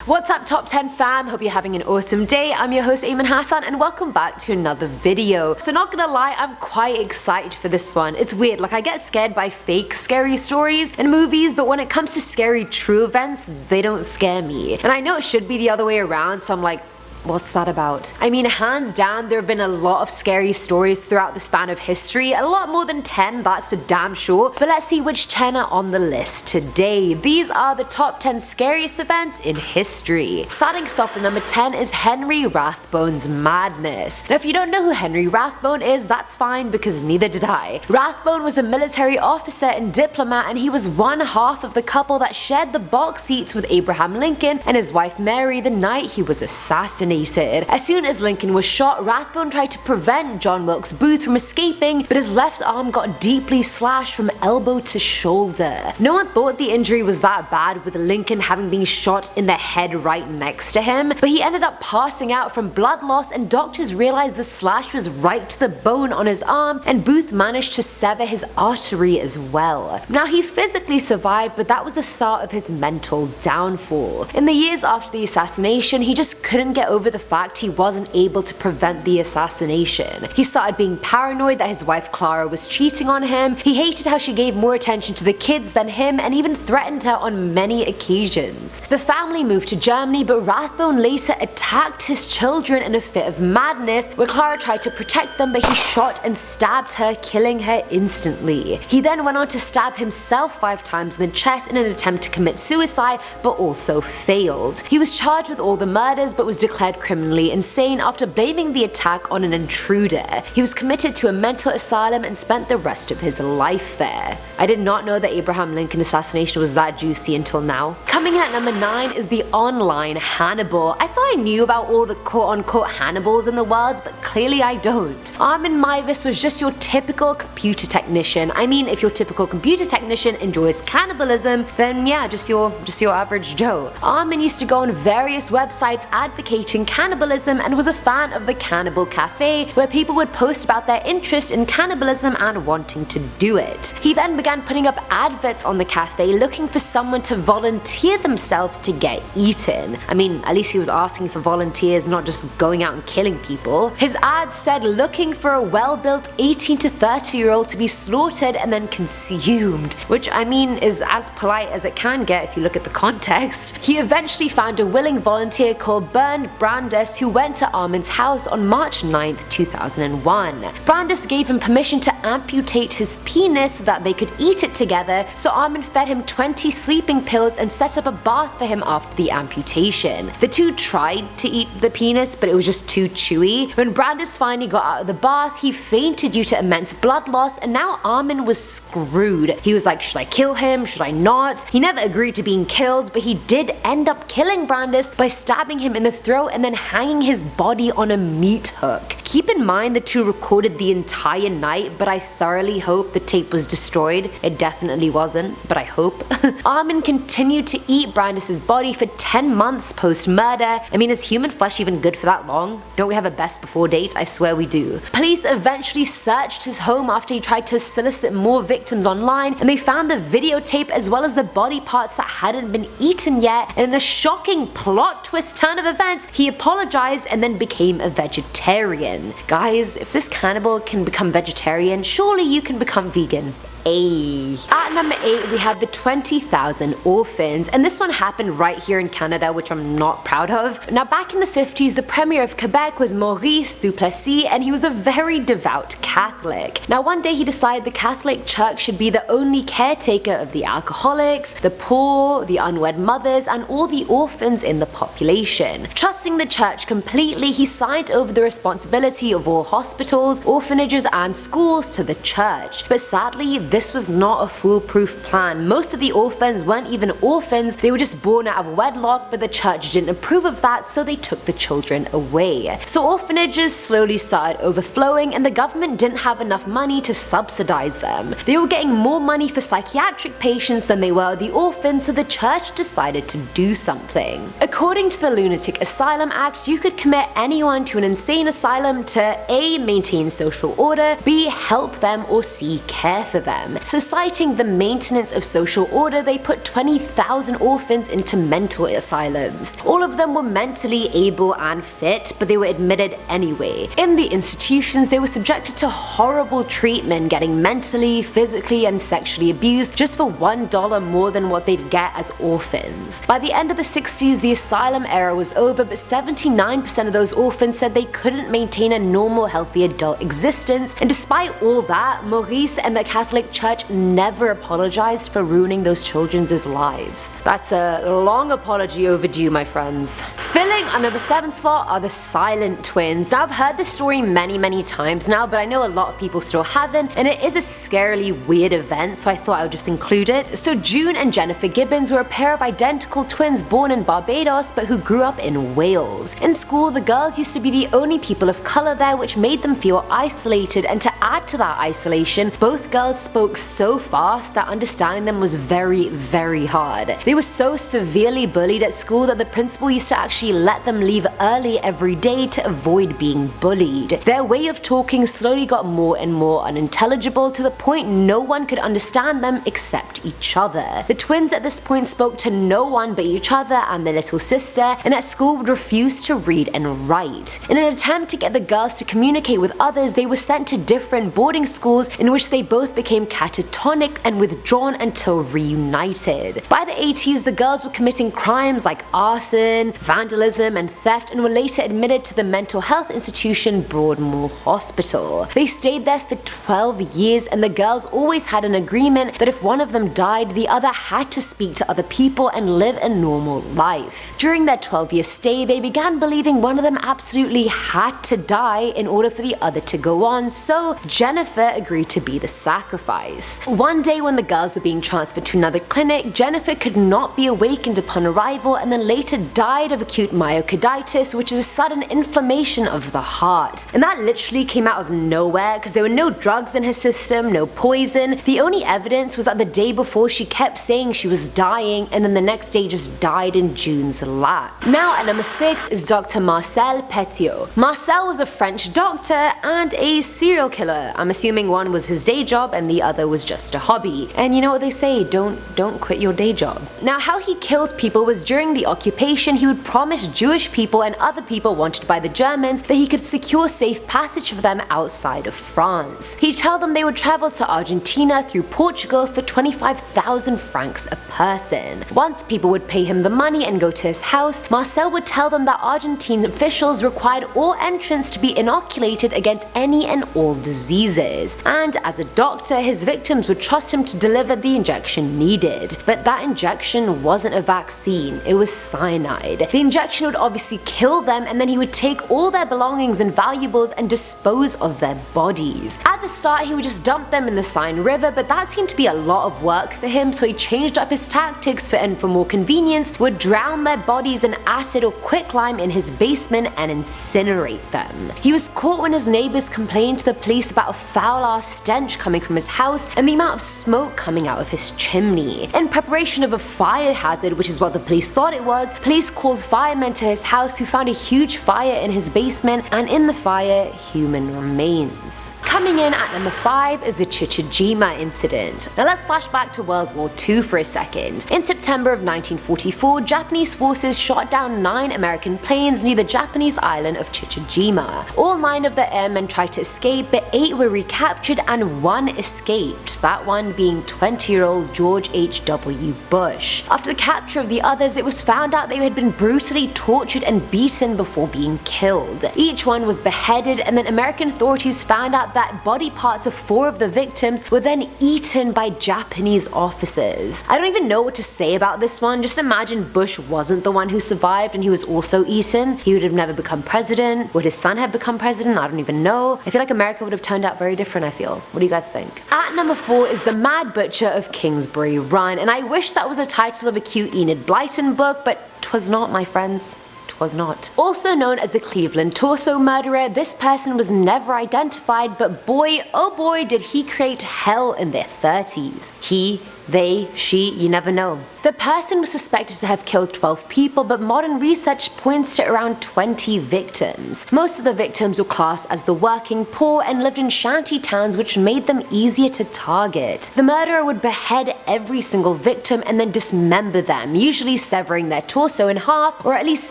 What's up top 10 fam, hope you're having an awesome day. I'm your host Ayman Hassan and welcome back to another video. So not gonna lie, I'm quite excited for this one. It's weird, like I get scared by fake scary stories and movies, but when it comes to scary true events, they don't scare me. And I know it should be the other way around, so I'm like, what's that about? I mean, hands down, there have been a lot of scary stories throughout the span of history, a lot more than 10, that's for damn sure, but let's see which 10 are on the list today. These are the top 10 scariest events in history. Starting us off at number 10 is Henry Rathbone's madness. Now if you don't know who Henry Rathbone is, that's fine because neither did I. Rathbone was a military officer and diplomat, and he was one half of the couple that shared the box seats with Abraham Lincoln and his wife Mary the night he was assassinated. As soon as Lincoln was shot, Rathbone tried to prevent John Wilkes Booth from escaping, but his left arm got deeply slashed from elbow to shoulder. No one thought the injury was that bad, with Lincoln having been shot in the head right next to him, but he ended up passing out from blood loss, and doctors realized the slash was right to the bone on his arm, and Booth managed to sever his artery as well. Now he physically survived, but that was the start of his mental downfall. In the years after the assassination, he just couldn't get over the fact he wasn't able to prevent the assassination. He started being paranoid that his wife Clara was cheating on him, he hated how she gave more attention to the kids than him, and even threatened her on many occasions. The family moved to Germany, but Rathbone later attacked his children in a fit of madness, where Clara tried to protect them, but he shot and stabbed her, killing her instantly. He then went on to stab himself 5 times in the chest in an attempt to commit suicide, but also failed. He was charged with all the murders, but was declared criminally insane after blaming the attack on an intruder. He was committed to a mental asylum and spent the rest of his life there. I did not know that Abraham Lincoln assassination was that juicy until now. Coming in at number 9 is the online Hannibal. I thought I knew about all the quote-unquote Hannibals in the world, but clearly I don't. Armin Meiwes was just your typical computer technician. I mean, if your typical computer technician enjoys cannibalism, then yeah, just your average Joe. Armin used to go on various websites advocating cannibalism and was a fan of the Cannibal Cafe, where people would post about their interest in cannibalism and wanting to do it. He then began putting up adverts on the cafe looking for someone to volunteer themselves to get eaten. I mean, at least he was asking for volunteers, not just going out and killing people. His ads said looking for a well-built 18 to 30-year-old to be slaughtered and then consumed, which I mean is as polite as it can get if you look at the context. He eventually found a willing volunteer called Bernd Brandes, who went to Armin's house on March 9th, 2001. Brandes gave him permission to amputate his penis so that they could eat it together, so Armin fed him 20 sleeping pills and set up a bath for him after the amputation. The two tried to eat the penis, but it was just too chewy. When Brandes finally got out of the bath, he fainted due to immense blood loss, and now Armin was screwed. He was like, should I kill him? Should I not? He never agreed to being killed, but he did end up killing Brandes by stabbing him in the throat and then hanging his body on a meat hook. Keep in mind the two recorded the entire night, but I thoroughly hope the tape was destroyed. It definitely wasn't, but I hope. Armin continued to eat Brandes' body for 10 months post-murder. I mean, is human flesh even good for that long? Don't we have a best before date? I swear we do. Police eventually searched his home after he tried to solicit more victims online, and they found the videotape as well as the body parts that hadn't been eaten yet, and in a shocking plot twist turn of events, he apologized and then became a vegetarian. Guys, if this cannibal can become vegetarian, surely you can become vegan. At number 8 we have the 20,000 orphans, and this one happened right here in Canada, which I'm not proud of. Now back in the 50s, the Premier of Quebec was Maurice Duplessis, and he was a very devout Catholic. Now one day he decided the Catholic Church should be the only caretaker of the alcoholics, the poor, the unwed mothers, and all the orphans in the population. Trusting the church completely, he signed over the responsibility of all hospitals, orphanages, and schools to the church. But sadly, this was not a foolproof plan. Most of the orphans weren't even orphans, they were just born out of wedlock, but the church didn't approve of that, so they took the children away. So orphanages slowly started overflowing, and the government didn't have enough money to subsidize them. They were getting more money for psychiatric patients than they were the orphans, so the church decided to do something. According to the Lunatic Asylum Act, you could commit anyone to an insane asylum to A. maintain social order, B. help them, or C. care for them. them. So citing the maintenance of social order, they put 20,000 orphans into mental asylums. All of them were mentally able and fit, but they were admitted anyway. In the institutions, they were subjected to horrible treatment, getting mentally, physically, and sexually abused just for $1 more than what they'd get as orphans. By the end of the 60s, the asylum era was over, but 79% of those orphans said they couldn't maintain a normal, healthy adult existence, and despite all that, Maurice and the Catholic Church never apologized for ruining those children's lives. That's a long apology overdue, my friends. Filling our number 7 slot are the silent twins. Now, I've heard this story many times now, but I know a lot of people still haven't, and it is a scarily weird event, so I thought I would just include it. So June and Jennifer Gibbons were a pair of identical twins born in Barbados, but who grew up in Wales. In school, the girls used to be the only people of colour there, which made them feel isolated, and to add to that isolation, both girls spoke so fast that understanding them was very hard. They were so severely bullied at school that the principal used to actually let them leave early every day to avoid being bullied. Their way of talking slowly got more and more unintelligible, to the point no one could understand them except each other. The twins at this point spoke to no one but each other and their little sister, and at school would refuse to read and write. In an attempt to get the girls to communicate with others, they were sent to different boarding schools in which they both became catatonic and withdrawn until reunited. By the 80s, the girls were committing crimes like arson, vandalism, and theft, and were later admitted to the mental health institution Broadmoor Hospital. They stayed there for 12 years, and the girls always had an agreement that if one of them died, the other had to speak to other people and live a normal life. During their 12-year stay, they began believing one of them absolutely had to die in order for the other to go on, so Jennifer agreed to be the sacrifice. One day when the girls were being transferred to another clinic, Jennifer could not be awakened upon arrival and then later died of acute myocarditis, which is a sudden inflammation of the heart. And that literally came out of nowhere because there were no drugs in her system, no poison. The only evidence was that the day before she kept saying she was dying, and then the next day just died in June's lap. Now at number 6 is Dr. Marcel PETIOT. Marcel was a French doctor and a serial killer. I'm assuming one was his day job and the other was just a hobby. And you know what they say, don't quit your day job. Now, how he killed people was during the occupation, he would promise Jewish people and other people wanted by the Germans that he could secure safe passage for them outside of France. He'd tell them they would travel to Argentina through Portugal for 25,000 francs a person. Once people would pay him the money and go to his house, Marcel would tell them that Argentine officials required all entrants to be inoculated against any and all diseases, and as a doctor, his victims would trust him to deliver the injection needed. But that injection wasn't a vaccine, it was cyanide. The injection would obviously kill them, and then he would take all their belongings and valuables and dispose of their bodies. At the start, he would just dump them in the Seine River, but that seemed to be a lot of work for him, so he changed up his tactics and for more convenience, would drown their bodies in acid or quicklime in his basement and incinerate them. He was caught when his neighbors complained to the police about a foul-ass stench coming from his house and the amount of smoke coming out of his chimney. In preparation of a fire hazard, which is what the police thought it was, police called firemen to his house who found a huge fire in his basement, and in the fire, human remains. Coming in at number 5 is the CHICHIJIMA incident. Now let's flash back to World War II for a second. In September of 1944, Japanese forces shot down 9 American planes near the Japanese island of Chichijima. All 9 of the airmen tried to escape, but 8 were recaptured and 1 escaped, that one being 20-year-old George H.W. Bush. After the capture of the others, it was found out they had been brutally tortured and beaten before being killed. Each one was beheaded, and then American authorities found out that body parts of 4 of the victims were then eaten by Japanese officers. I don't even know what to say about this one. Just imagine Bush wasn't the one who survived and he was also eaten. He would have never become president. Would his son have become president? I don't even know. I feel like America would have turned out very different, I feel. What do you guys think? At number 4 is The Mad Butcher of Kingsbury Run, and I wish that was a title of a cute Enid Blyton book, but 'twas not, my friends. Was not. Also known as the Cleveland Torso Murderer, this person was never identified, but boy oh boy did he create hell in their 30s. He They, she, you never know. The person was suspected to have killed 12 people, but modern research points to around 20 victims. Most of the victims were classed as the working poor and lived in shanty towns, which made them easier to target. The murderer would behead every single victim and then dismember them, usually severing their torso in half or at least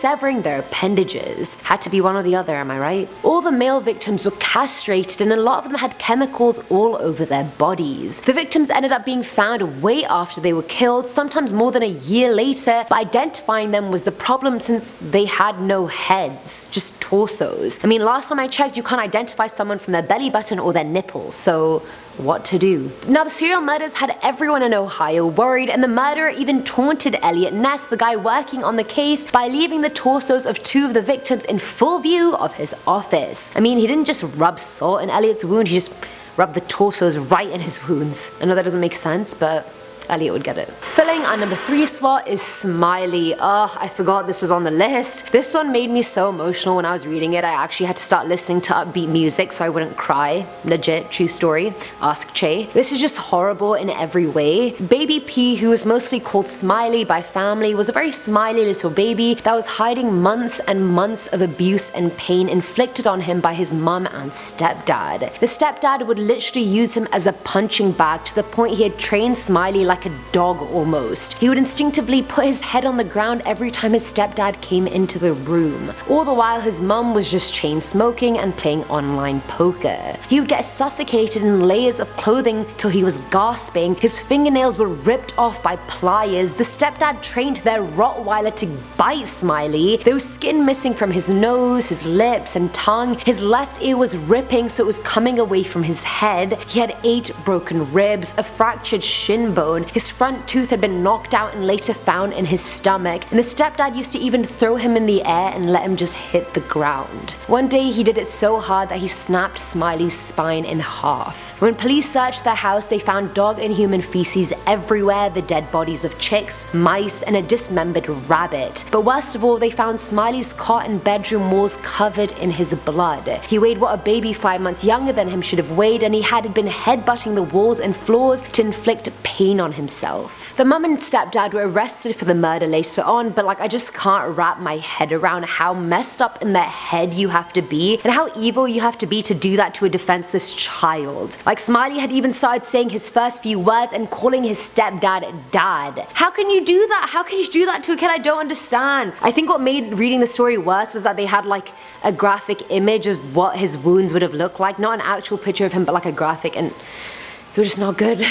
severing their appendages. Had to be one or the other, am I right? All the male victims were castrated and a lot of them had chemicals all over their bodies. The victims ended up being found way after they were killed, sometimes more than a year later, but identifying them was the problem since they had no heads, just torsos. I mean, last time I checked, you can't identify someone from their belly button or their nipples, so what to do? Now, the serial murders had everyone in Ohio worried, and the murderer even taunted Elliot Ness, the guy working on the case, by leaving the torsos of 2 of the victims in full view of his office. I mean, he didn't just rub salt in Elliot's wound, he just rubbed the torsos right in his wounds. I know that doesn't make sense, but Elliot would get it. Filling our number 3 slot is Smiley. I forgot this was on the list. This one made me so emotional when I was reading it. I actually had to start listening to upbeat music so I wouldn't cry. Legit, true story. Ask Che. This is just horrible in every way. Baby P, who was mostly called Smiley by family, was a very smiley little baby that was hiding months and months of abuse and pain inflicted on him by his mum and stepdad. The stepdad would literally use him as a punching bag to the point he had trained Smiley like a dog almost. He would instinctively put his head on the ground every time his stepdad came into the room. All the while his mum was just chain smoking and playing online poker. He would get suffocated in layers of clothing till he was gasping, his fingernails were ripped off by pliers, the stepdad trained their Rottweiler to bite Smiley, there was skin missing from his nose, his lips and tongue, his left ear was ripping so it was coming away from his head, he had 8 broken ribs, a fractured shin bone, his front tooth had been knocked out and later found in his stomach, and the stepdad used to even throw him in the air and let him just hit the ground. One day he did it so hard that he snapped Smiley's spine in half. When police searched their house, they found dog and human feces everywhere, the dead bodies of chicks, mice, and a dismembered rabbit. But worst of all, they found Smiley's cot and bedroom walls covered in his blood. He weighed what a baby 5 months younger than him should have weighed, and he had been headbutting the walls and floors to inflict pain on himself. The mum and stepdad were arrested for the murder later on, but I just can't wrap my head around how messed up in their head you have to be and how evil you have to be to do that to a defenseless child. Smiley had even started saying his first few words and calling his stepdad dad. How can you do that? How can you do that to a kid? I don't understand. I think what made reading the story worse was that they had a graphic image of what his wounds would have looked like, not an actual picture of him but a graphic, and it was just not good.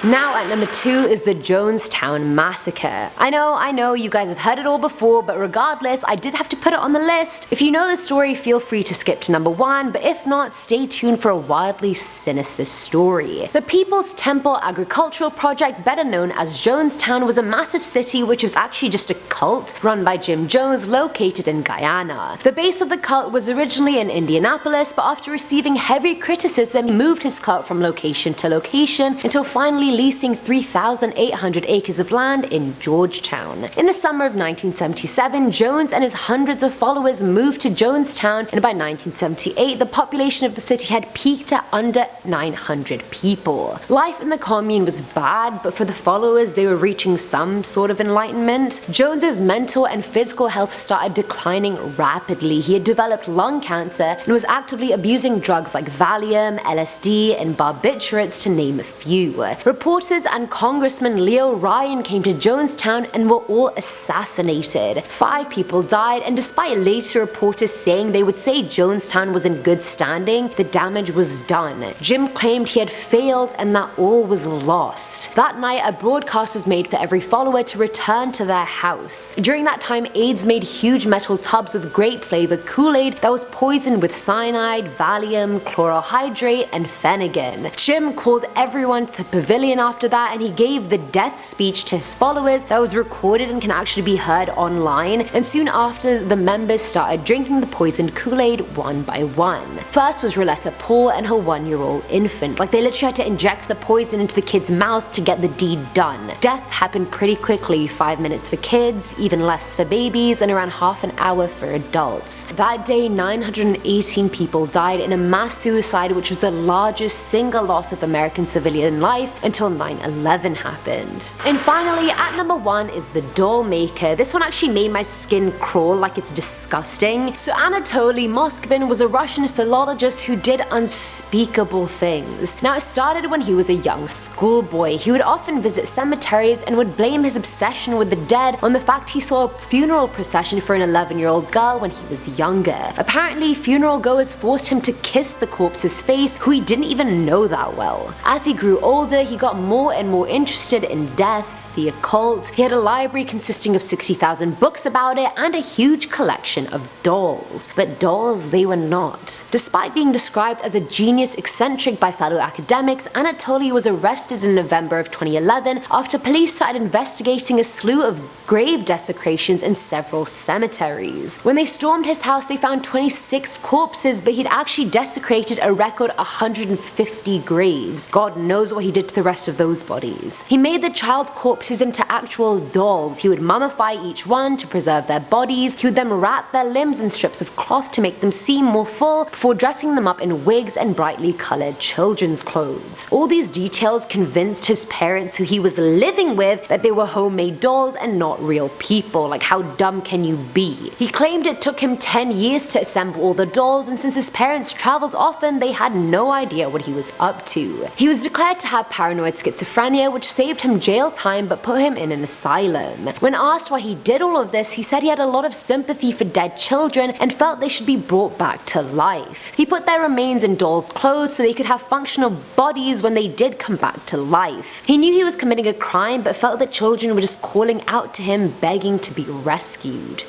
Now at number 2 is the Jonestown Massacre. I know, you guys have heard it all before, but regardless, I did have to put it on the list. If you know the story, feel free to skip to number 1, but if not, stay tuned for a wildly sinister story. The People's Temple Agricultural Project, better known as Jonestown, was a massive city which was actually just a cult run by Jim Jones located in Guyana. The base of the cult was originally in Indianapolis, but after receiving heavy criticism, he moved his cult from location to location until finally leasing 3,800 acres of land in Georgetown. In the summer of 1977, Jones and his hundreds of followers moved to Jonestown, and by 1978 the population of the city had peaked at under 900 people. Life in the commune was bad, but for the followers they were reaching some sort of enlightenment. Jones's mental and physical health started declining rapidly. He had developed lung cancer and was actively abusing drugs like Valium, LSD, and barbiturates to name a few. Reporters and Congressman Leo Ryan came to Jonestown and were all assassinated. 5 people died, and despite later reporters saying they would say Jonestown was in good standing, the damage was done. Jim claimed he had failed and that all was lost. That night, a broadcast was made for every follower to return to their house. During that time, aides made huge metal tubs with grape flavored Kool-Aid that was poisoned with cyanide, Valium, chlorohydrate, and Phenergan. Jim called everyone to the pavilion after that, and he gave the death speech to his followers that was recorded and can actually be heard online, and soon after the members started drinking the poisoned Kool-Aid one by one. First was Roletta Paul and her 1-year-old infant. They literally had to inject the poison into the kid's mouth to get the deed done. Death happened pretty quickly, 5 minutes for kids, even less for babies, and around half an hour for adults. That day 918 people died in a mass suicide which was the largest single loss of American civilian life until until 9/11 happened. And finally, at number 1 is the Dollmaker. This one actually made my skin crawl, like it's disgusting. So Anatoly Moskvin was a Russian philologist who did unspeakable things. Now it started when he was a young schoolboy. He would often visit cemeteries and would blame his obsession with the dead on the fact he saw a funeral procession for an 11-year-old girl when he was younger. Apparently, funeral goers forced him to kiss the corpse's face, who he didn't even know that well. As he grew older, he got more and more interested in death, the occult. He had a library consisting of 60,000 books about it and a huge collection of dolls. But dolls they were not. Despite being described as a genius eccentric by fellow academics, Anatoly was arrested in November of 2011 after police started investigating a slew of grave desecrations in several cemeteries. When they stormed his house, they found 26 corpses, but he'd actually desecrated a record 150 graves. God knows what he did to the rest of those bodies. He made the child corpses into actual dolls. He would mummify each one to preserve their bodies. He would then wrap their limbs in strips of cloth to make them seem more full before dressing them up in wigs and brightly colored children's clothes. All these details convinced his parents, who he was living with, that they were homemade dolls and not real people. Like, how dumb can you be? He claimed it took him 10 years to assemble all the dolls, and since his parents traveled often, they had no idea what he was up to. He was declared to have paranoid schizophrenia, which saved him jail time but put him in an asylum. When asked why he did all of this, he said he had a lot of sympathy for dead children and felt they should be brought back to life. He put their remains in dolls' clothes so they could have functional bodies when they did come back to life. He knew he was committing a crime but felt that children were just calling out to him, begging to be rescued.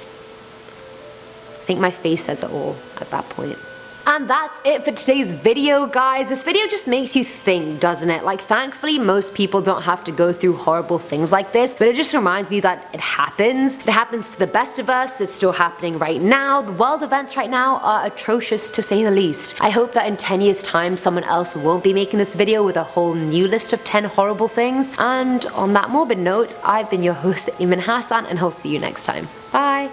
I think my face says it all at that point. And that's it for today's video, guys. This video just makes you think, doesn't it? Like, thankfully most people don't have to go through horrible things like this, but it just reminds me that it happens. It happens to the best of us. It's still happening right now. The world events right now are atrocious, to say the least. I hope that in 10 years time someone else won't be making this video with a whole new list of 10 horrible things. And on that morbid note, I've been your host, Ayman Hassan, and I'll see you next time. Bye!